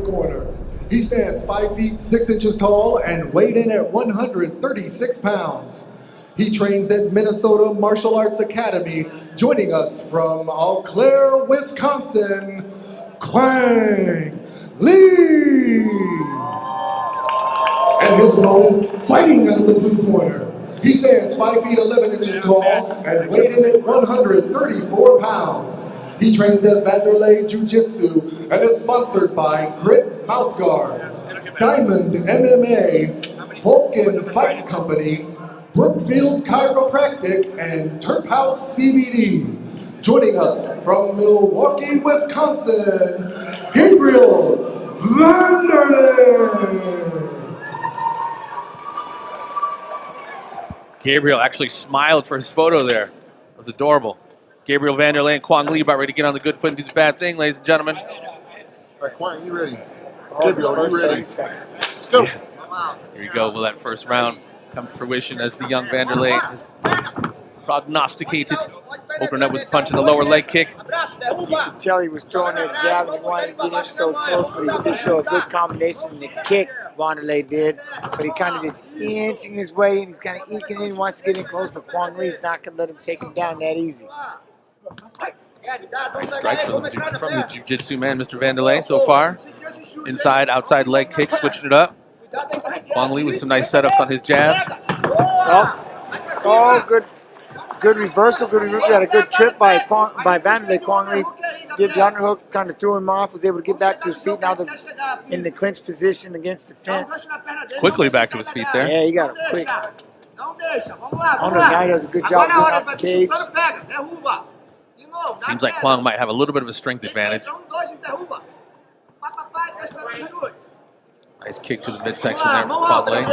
corner. He stands 5 feet 6 inches tall and weighed in at 136 pounds. He trains at Minnesota Martial Arts Academy, joining us from Eau Claire, Wisconsin, Quang Lee. And his opponent, fighting out of the blue corner. He stands 5 feet 11 inches tall and weighed in at 134 pounds. He trains at Wanderley Jiu-Jitsu and is sponsored by Grit Mouthguards, Diamond MMA, Vulcan Fight Company, Brookfield Chiropractic, and Turp House CBD. Joining us from Milwaukee, Wisconsin, Gabriel Wanderley. Gabriel actually smiled for his photo there. It was adorable. Gabriel Wanderley and Quang Lee about ready to get on the good foot and do the bad thing, ladies and gentlemen. All right, Quang, you ready? Gabriel, you ready? Let's go. Yeah. Here you go. Will that first round come to fruition as the young Wanderley has prognosticated? Opening up with a punch in the lower leg kick. You could tell he was throwing that jab and he wanted to get in so close, but he did throw a good combination in the kick, Wanderley did. But he kind of just inching his way and he's kind of eking in, wants to get in close, but Quang Lee's not going to let him take him down that easy. Nice strikes from the Jiu-Jitsu man, Mr. Wanderley, so far. Inside, outside leg kick, switching it up. Quang Lee with some nice setups on his jabs. Oh, good reversal, good reversal. Got a good trip by Wanderley. Quang Lee did the underhook, kind of threw him off, was able to get back to his feet. Now they're in the clinch position against the fence. Quickly back to his feet there. Yeah, he got a quick. Under the guy does a good job going out the cage. Seems like Quang might have a little bit of a strength advantage. Nice kick to the midsection there from Quang Lee.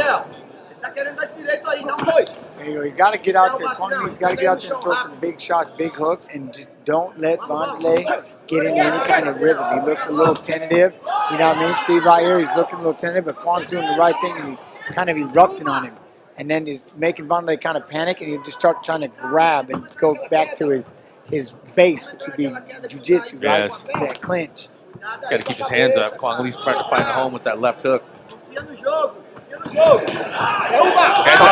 There you go. He's got to get out there. Quang Lee's got to get out there and throw some big shots, big hooks, and just don't let Wanderley get in any kind of rhythm. He looks a little tentative. You know what I mean? See right here, he's looking a little tentative, but Quang's doing the right thing, and he kind of erupting on him. And then he's making Wanderley kind of panic, and he just start trying to grab and go back to his base, which would be jiu-jitsu, right? Yes. That clinch. Got to keep his hands up. Quang Lee's trying to find a home with that left hook. And a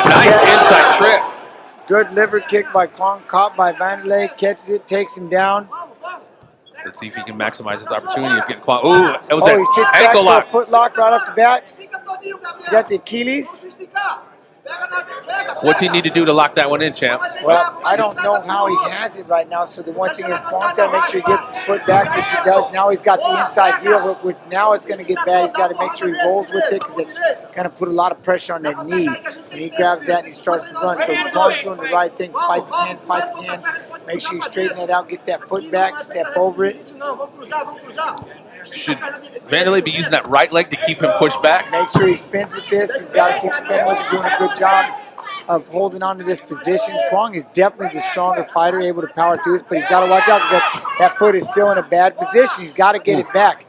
nice inside trip. Good liver kick by Quang, caught by Wanderley, catches it, takes him down. Let's see if he can maximize his opportunity of getting Quang. Ooh, that was he sits back ankle for lock. a foot lock right off the bat. He's got the Achilles. What's he need to do to lock that one in, champ? Well, I don't know how he has it right now. So the one thing is Quang's got to make sure he gets his foot back, which he does. Now he's got the inside heel hook, which now it's going to get bad. He's got to make sure he rolls with it because it's going to put a lot of pressure on that knee. And he grabs that and he starts to run. So Quang's doing the right thing. Fight the hand, fight the hand. Make sure you straighten that out, get that foot back, step over it. Should Wanderley be using that right leg to keep him pushed back? Make sure he spins with this. He's got to keep spinning with it, doing a good job of holding on to this position. Quang is definitely the stronger fighter, able to power through this, but he's got to watch out because that foot is still in a bad position. He's got to get it back.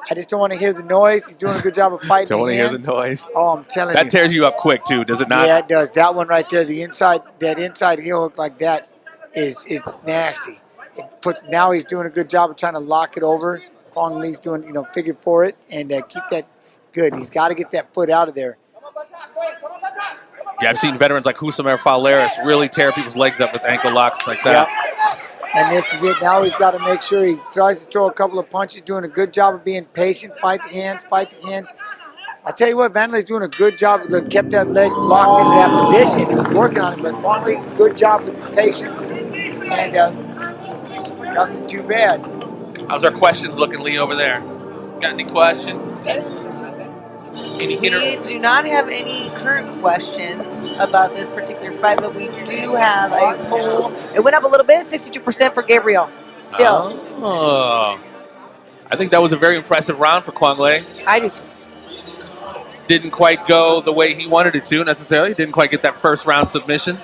I just don't want to hear the noise. He's doing a good job of fighting. Don't want to hear the noise. Oh, I'm telling you. That tears you up quick too, does it not? Yeah, it does. That one right there, that inside heel hook like that it's nasty. Now he's doing a good job of trying to lock it over. Quang Lee's doing, figure for it and keep that good. He's got to get that foot out of there. Yeah, I've seen veterans like Husamer Faleris really tear people's legs up with ankle locks like that. Yep. And this is it. Now he's got to make sure he tries to throw a couple of punches, doing a good job of being patient, fight the hands, fight the hands. I tell you what, Wanderley's doing a good job. Kept that leg locked into that position. He was working on it, but Quang Lee, good job with his patience. And nothing too bad. How's our questions looking, Lee, over there? Got any questions? We do not have any current questions about this particular fight, but we do have a poll. It went up a little bit, 62% for Gabriel. Still. Oh. I think that was a very impressive round for Quang Lee. I do too. Didn't quite go the way he wanted it to necessarily. Didn't quite get that first round submission.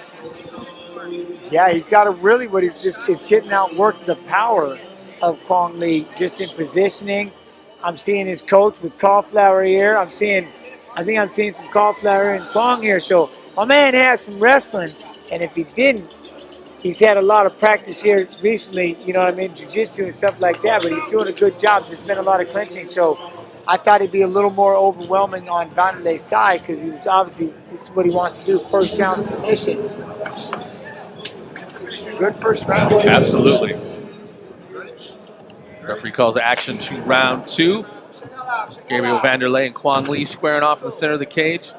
Yeah, he's got to really, but it's getting outworked the power of Quang Lee just in positioning. I'm seeing his coach with cauliflower here. I think I'm seeing some cauliflower in Quang here. So my man has some wrestling, and if he didn't, he's had a lot of practice here recently, jiu-jitsu and stuff like that, but he's doing a good job. There's been a lot of clinching, so I thought he'd be a little more overwhelming on Wanderley's side because he was obviously, this is what he wants to do, first round submission. Good first round. Absolutely. Referee calls action to round 2. Gabriel Wanderley and Quang Lee squaring off in the center of the cage.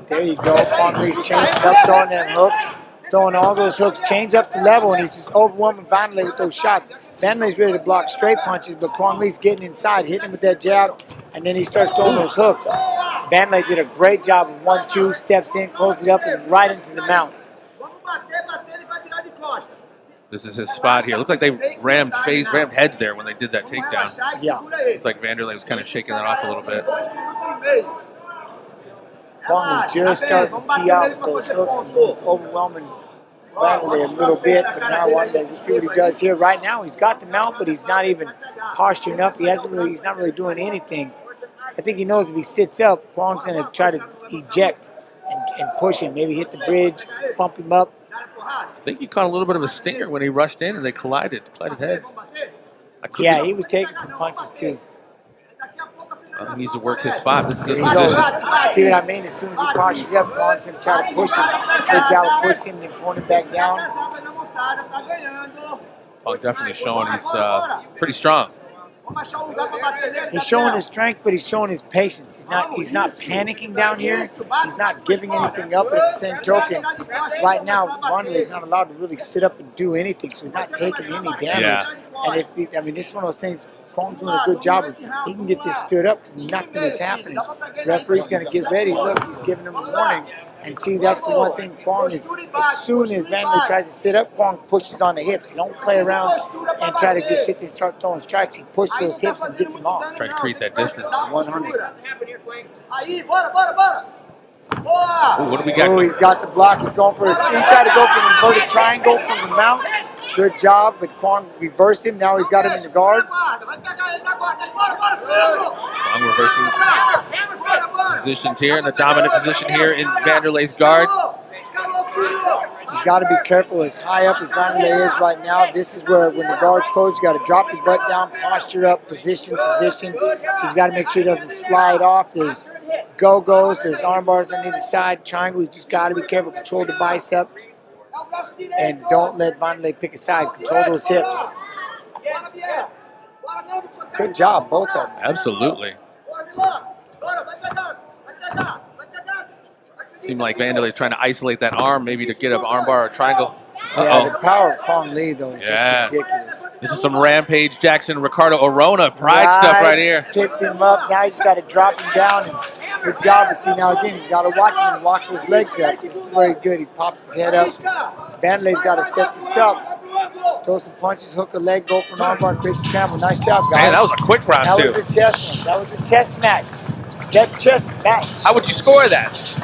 There you go. Quang Lee's changing up, throwing them hooks, throwing all those hooks, change up the level, and he's just overwhelming Wanderley with those shots. Wanderley's ready to block straight punches, but Quang Lee's getting inside, hitting him with that jab, and then he starts throwing those hooks. Wanderley did a great job of 1-2, steps in, closes it up, and right into the mount. This is his spot here. Looks like they rammed heads there when they did that takedown. Yeah. It's like Wanderley was kind of shaking that off a little bit. Quang was just starting to tee out with those hooks and overwhelming Wanderley a little bit, but now Wanderley, we'll see what he does here. Right now, he's got the mount, but he's not even posturing up. He's not really doing anything. I think he knows if he sits up, Quang's going to try to eject and push him. Maybe hit the bridge, bump him up. I think he caught a little bit of a stinger when he rushed in and they collided heads. Yeah, he was taking some punches too. He needs to work his spot. This is his There he position. goes. See what I mean? As soon as he postures up, Quang's going to try to push him. Good job of pushing him and pulling him back down. Quang definitely showing he's pretty strong. He's showing his strength, but he's showing his patience. He's not panicking down here. He's not giving anything up. But at the same token, right now, Wanderley's not allowed to really sit up and do anything, so he's not taking any damage. Yeah. And this is one of those things. Quang's doing a good job. He can get this stood up because nothing is happening. The referee's going to get ready. Look, he's giving him a warning. And see, that's the one thing Quang is, as soon as Wanderley tries to sit up, Quang pushes on the hips. He don't play around and try to just sit there and start throwing strikes. He pushes those hips and gets him off. Trying to create that distance. 100. Ooh, what do we got? Oh, he's got the block. He's going for he tried to go for an inverted triangle from the mount. Good job, but Quang reversed him. Now he's got him in the guard. Quang reversing positions here in the dominant position here in Wanderley's guard. He's got to be careful as high up as Wanderley is right now. This is where when the guard's closed, you got to drop your butt down, posture up, position. He's got to make sure he doesn't slide off. There's go-go's, there's arm bars on either side, triangle. He's just got to be careful, control the bicep, and don't let Wanderley pick a side. Control those hips. Good job, both of them. Absolutely. Seemed like Wanderley trying to isolate that arm, maybe to get an arm bar or triangle. Yeah, the power of Quang Lee, though, is just ridiculous. This is some Rampage Jackson, Ricardo Arona pride stuff right here. Picked him up. Now he's got to drop him down. And good job. And see, now again, he's got to watch him and watch those legs up. This is very good. He pops his head up. Wanderley's got to set this up. Throw some punches, hook a leg, go for an armbar, create the scramble. Nice job, guys. Man, that was a quick round, that too. That was a chess one. That was a chess match. That chess match. How would you score that?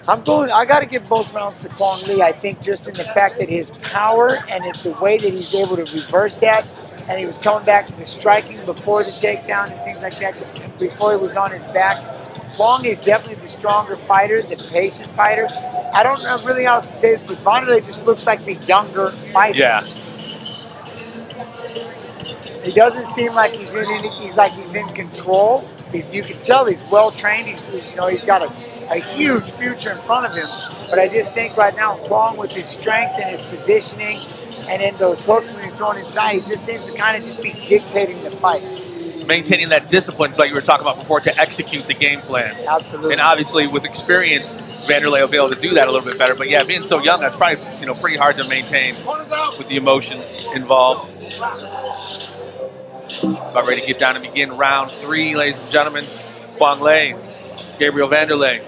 I got to give both rounds to Quang Lee. I think just in the fact that his power and the way that he's able to reverse that, and he was coming back to the striking before the takedown and things like that, just before he was on his back. Quang is definitely the stronger fighter, the patient fighter. I don't know really how to say this, but Wanderley just looks like the younger fighter. Yeah. He doesn't seem like he's in control. You can tell he's well trained. He's got a huge future in front of him. But I just think right now, Quang with his strength and his positioning, and then those hooks when he's thrown inside, he just seems to kind of just be dictating the fight. Maintaining that discipline, like you were talking about before, to execute the game plan. Absolutely. And obviously, with experience, Wanderley will be able to do that a little bit better. But yeah, being so young, that's probably pretty hard to maintain with the emotions involved. About ready to get down and begin round 3, ladies and gentlemen. Quang Lee, Gabriel Wanderley.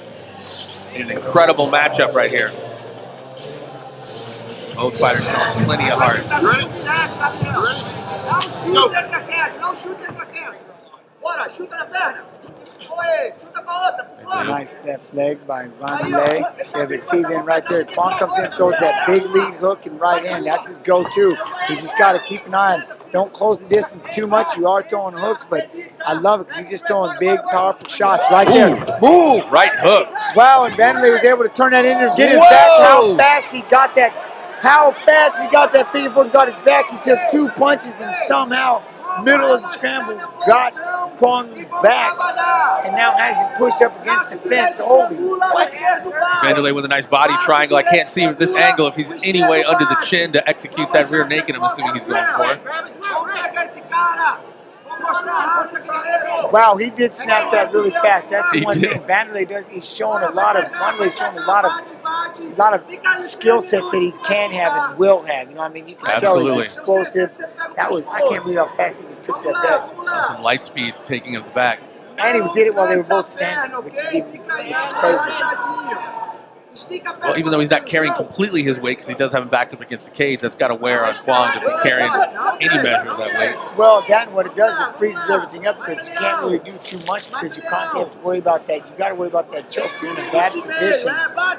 An incredible matchup right here. Both fighters showing plenty of heart. Nice left leg by Wanderley. Yeah, but see then right there, Quang comes in, throws that big lead hook and right hand. That's his go-to. You just got to keep an eye on. Don't close the distance too much. You are throwing hooks, but I love it because he's just throwing big, powerful shots right there. Boom! Right hook. Wow, and Wanderley was able to turn that in and get his back. How fast he got that how fast he got that finger foot, got his back. He took 2 punches and somehow, middle of the scramble, got Quang back, and now has him pushed up against the fence. Holy what? Wanderley with a nice body triangle. I can't see with this angle if he's any way under the chin to execute that rear naked. I'm assuming he's going for. Wow, he did snap that really fast. That's the He one did. thing Wanderley does. He's showing a lot of skill sets that he can have and will have. You know what I mean? You can tell Absolutely. he's explosive. That was, I can't believe how fast he just took that back. Some light speed taking him back. And he did it while they were both standing, which is crazy. Well, even though he's not carrying completely his weight, because he does have him backed up against the cage, that's got to wear on Quang to be carrying any measure of that weight. Well, that what it does, it freezes everything up because you can't really do too much because you constantly have to worry about that. You got to worry about that choke. You're in a bad position.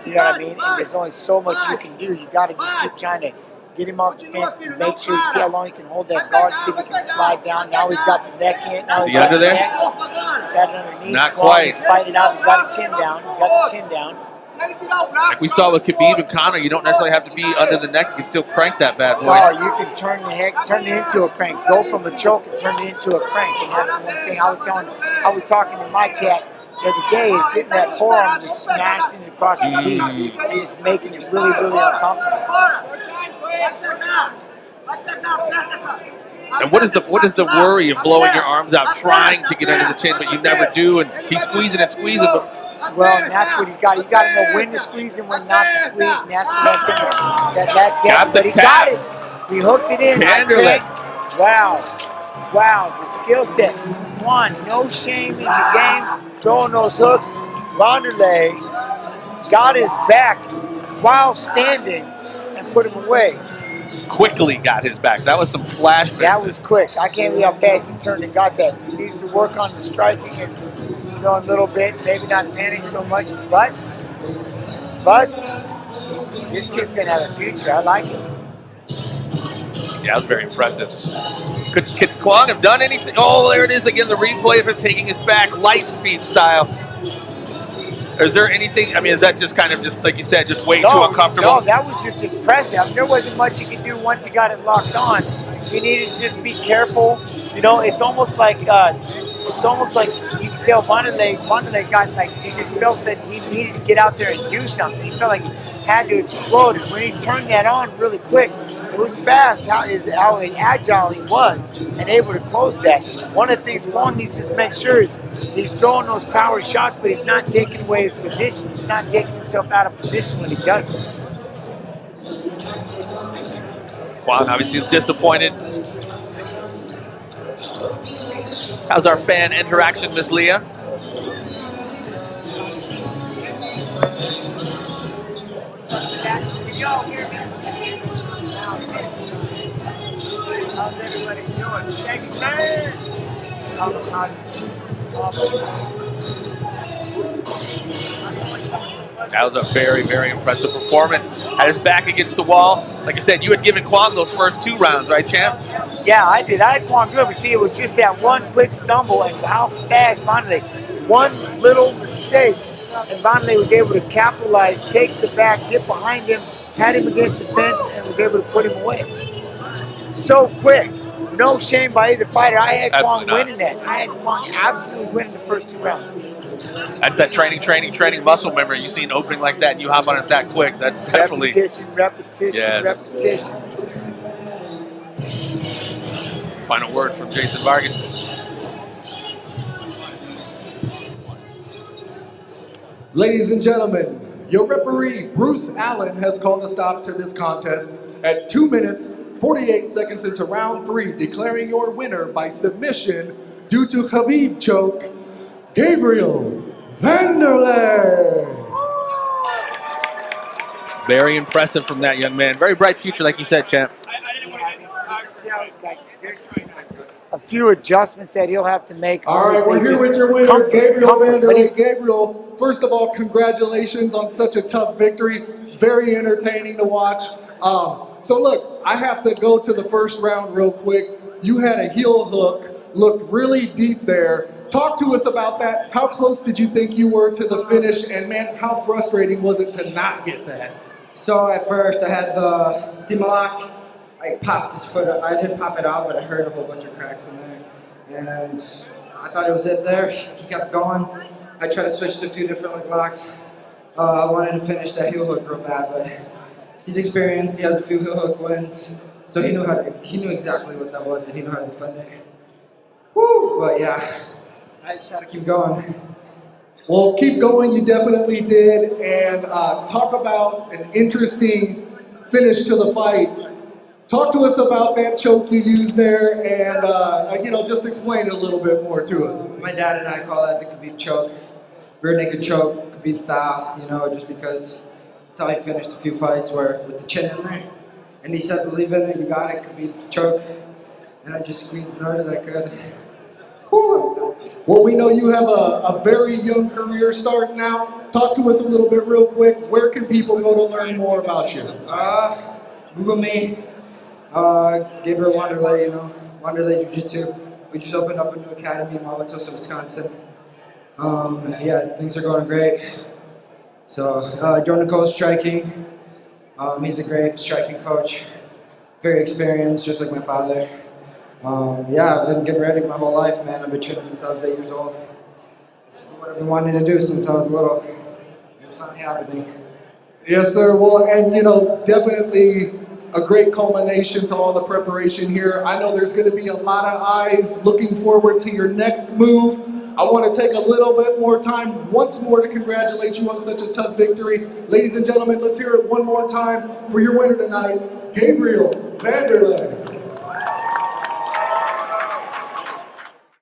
You know what I mean? And there's only so much you can do. You got to just keep trying to get him off the fence, make sure you see how long he can hold that guard, see if he can slide down. Now he's got the neck in. Now Is he under there? He's got it underneath. Not quite. He's fighting out. He's got his chin down. He's got the chin down. Like we saw with KHABIB and Conor, you don't necessarily have to be under the neck. You can still crank that bad boy. Oh, you can turn it into a crank. Go from a choke and turn it into a crank. And that's the one thing I was talking in my chat the other day is getting that forearm just smashed in across the teeth and just making it really, really uncomfortable. And what is the worry of blowing your arms out, trying to get under the chin, but you never do? And he's squeezing and squeezing, but well, and that's what he's got. You got to know when to squeeze and when not to squeeze, and that's the one thing that gets him. But he got it. He hooked it in. Wanderley. Wow, the skill set. Quang, no shame in the game, throwing those hooks. Wanderley got his back while standing and put him away. Quickly got his back. That was some flash business. That was quick. I can't believe how fast he turned and got that. He needs to work on the striking and a little bit, maybe not panic so much, but this kid's gonna have a future. I like it. Yeah, that was very impressive. Could Quang have done anything? Oh, there it is again, the replay of him taking his back, light speed style. Is there anything, I mean, is that just kind of just, like you said, just way too uncomfortable? No, that was just impressive. There wasn't much you could do once he got it locked on. You needed to just be careful. You know, it's almost like you can tell Wanderley got like, he just felt that he needed to get out there and do something. He felt like he had to explode. And when he turned that on really quick, it was fast how agile he was and able to close that. One of the things Quang needs to just make sure is he's throwing those power shots, but he's not taking away his position. He's not taking himself out of position when he does it. Quang obviously disappointed. How's our fan interaction, Miss Leah? Can y'all hear me? How's everybody doing? Thank you, man. That was a very, very impressive performance. Had his back against the wall. Like I said, you had given Quang those first 2 rounds, right, champ? Yeah, I did. I had Quang good, but see, it was just that one quick stumble and how fast Wanderley. One little mistake, and Wanderley was able to capitalize, take the back, get behind him, had him against the fence, and was able to put him away. So quick. No shame by either fighter. I had Quang winning that. I had Quang absolutely winning the first 2 rounds. That's that training muscle memory. You see an opening like that and you hop on it that quick. That's definitely... Repetition. Final word from Jason Vargas. Ladies and gentlemen, your referee, Bruce Allen, has called a stop to this contest at 2 minutes, 48 seconds into round 3, declaring your winner by submission due to KHABIB choke, Gabriel Wanderley. Very impressive from that young man. Very bright future, like you said, champ. A few adjustments that he'll have to make. All right, we're here with your winner, Gabriel Wanderley. Gabriel, first of all, congratulations on such a tough victory. Very entertaining to watch. So look, I have to go to the first round real quick. You had a heel hook, looked really deep there. Talk to us about that. How close did you think you were to the finish? And man, how frustrating was it to not get that? So at first I had the steam lock. I popped his foot. I didn't pop it out, but I heard a whole bunch of cracks in there, and I thought it was it there. He kept going. I tried to switch to a few different leg locks. I wanted to finish that heel hook real bad, but he's experienced. He has a few heel hook wins, so he knew exactly what that was, and he knew how to defend it. Woo! But yeah, I just had to keep going. Well, keep going, you definitely did, and talk about an interesting finish to the fight. Talk to us about that choke you used there, and just explain it a little bit more to us. My dad and I call that the KHABIB choke, rear naked choke, KHABIB style, just because that's how I finished a few fights where with the chin in there. And he said, believe in it, you got it, KHABIB's choke. And I just squeezed as hard as I could. Woo! Well, we know you have a very young career starting out. Talk to us a little bit real quick. Where can people go to learn more about you? Google me, Gabriel Wanderley, Wanderley Jiu-Jitsu. We just opened up a new academy in Wauwatosa, Wisconsin. Things are going great. So, Joe Nicole's striking. He's a great striking coach. Very experienced, just like my father. I've been getting ready my whole life, man. I've been training since I was 8 years old. It's what I've been wanting to do since I was little. It's finally happening. Yes, sir. Well, and definitely a great culmination to all the preparation here. I know there's going to be a lot of eyes looking forward to your next move. I want to take a little bit more time once more to congratulate you on such a tough victory. Ladies and gentlemen, let's hear it one more time for your winner tonight, Gabriel Wanderley.